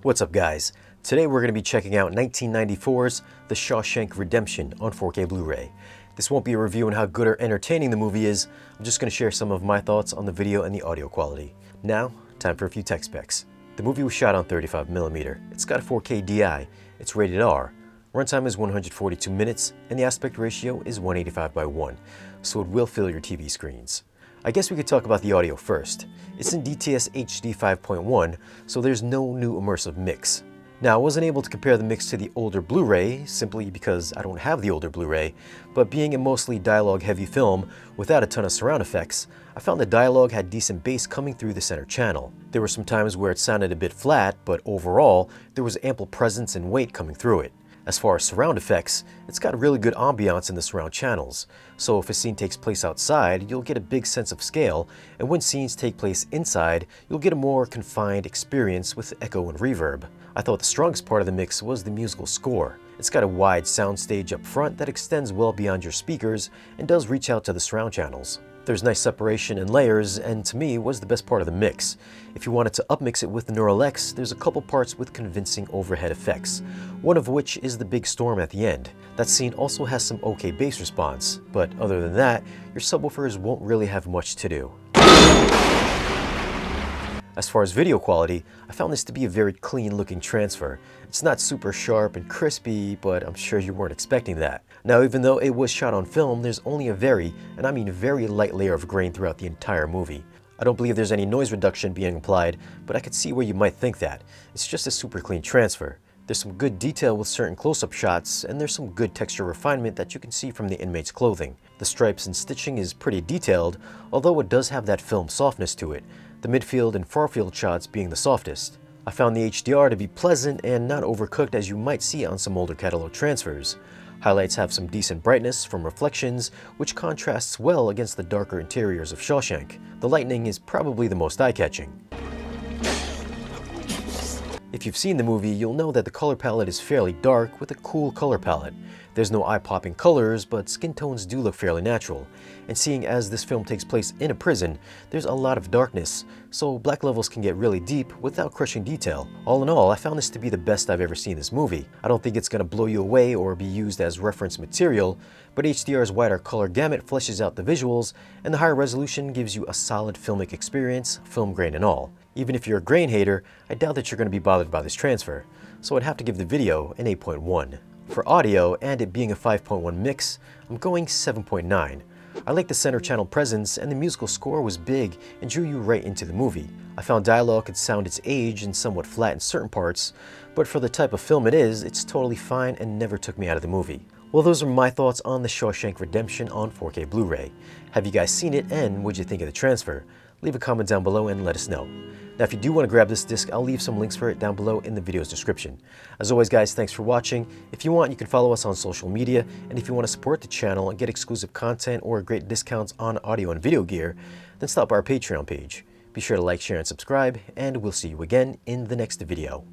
What's up guys? Today we're going to be checking out 1994's The Shawshank Redemption on 4K Blu-ray. This won't be a review on how good or entertaining the movie is, I'm just going to share some of my thoughts on the video and the audio quality. Now, time for a few tech specs. The movie was shot on 35mm, it's got a 4K DI, it's rated R, runtime is 142 minutes, and the aspect ratio is 185:1, so it will fill your TV screens. I guess we could talk about the audio first. It's in DTS HD 5.1, so there's no new immersive mix. Now, I wasn't able to compare the mix to the older Blu-ray, simply because I don't have the older Blu-ray, but being a mostly dialogue-heavy film without a ton of surround effects, I found the dialogue had decent bass coming through the center channel. There were some times where it sounded a bit flat, but overall, there was ample presence and weight coming through it. As far as surround effects, it's got really good ambiance in the surround channels, so if a scene takes place outside, you'll get a big sense of scale, and when scenes take place inside, you'll get a more confined experience with echo and reverb. I thought the strongest part of the mix was the musical score. It's got a wide soundstage up front that extends well beyond your speakers and does reach out to the surround channels. There's nice separation and layers, and to me was the best part of the mix. If you wanted to upmix it with the Neural X, there's a couple parts with convincing overhead effects, one of which is the big storm at the end. That scene also has some okay bass response, but other than that, your subwoofers won't really have much to do. As far as video quality, I found this to be a very clean looking transfer. It's not super sharp and crispy, but I'm sure you weren't expecting that. Now, even though it was shot on film, there's only a very, and I mean very light layer of grain throughout the entire movie. I don't believe there's any noise reduction being applied, but I could see where you might think that. It's just a super clean transfer. There's some good detail with certain close-up shots, and there's some good texture refinement that you can see from the inmate's clothing. The stripes and stitching is pretty detailed, although it does have that film softness to it, the midfield and far-field shots being the softest. I found the HDR to be pleasant and not overcooked as you might see on some older catalog transfers. Highlights have some decent brightness from reflections, which contrasts well against the darker interiors of Shawshank. The lighting is probably the most eye-catching. If you've seen the movie, you'll know that the color palette is fairly dark with a cool color palette. There's no eye-popping colors, but skin tones do look fairly natural. And seeing as this film takes place in a prison, there's a lot of darkness, so black levels can get really deep without crushing detail. All in all, I found this to be the best I've ever seen this movie. I don't think it's going to blow you away or be used as reference material, but HDR's wider color gamut fleshes out the visuals, and the higher resolution gives you a solid filmic experience, film grain and all. Even if you're a grain hater, I doubt that you're going to be bothered by this transfer, so I'd have to give the video an 8.1. For audio, and it being a 5.1 mix, I'm going 7.9. I like the center channel presence, and the musical score was big and drew you right into the movie. I found dialogue could sound its age and somewhat flat in certain parts, but for the type of film it is, it's totally fine and never took me out of the movie. Well, those are my thoughts on The Shawshank Redemption on 4K Blu-ray. Have you guys seen it, and what'd you think of the transfer? Leave a comment down below and let us know. Now, if you do want to grab this disc, I'll leave some links for it down below in the video's description. As always, guys, thanks for watching. If you want, you can follow us on social media, and if you want to support the channel and get exclusive content or great discounts on audio and video gear, then stop by our Patreon page. Be sure to like, share, and subscribe, and we'll see you again in the next video.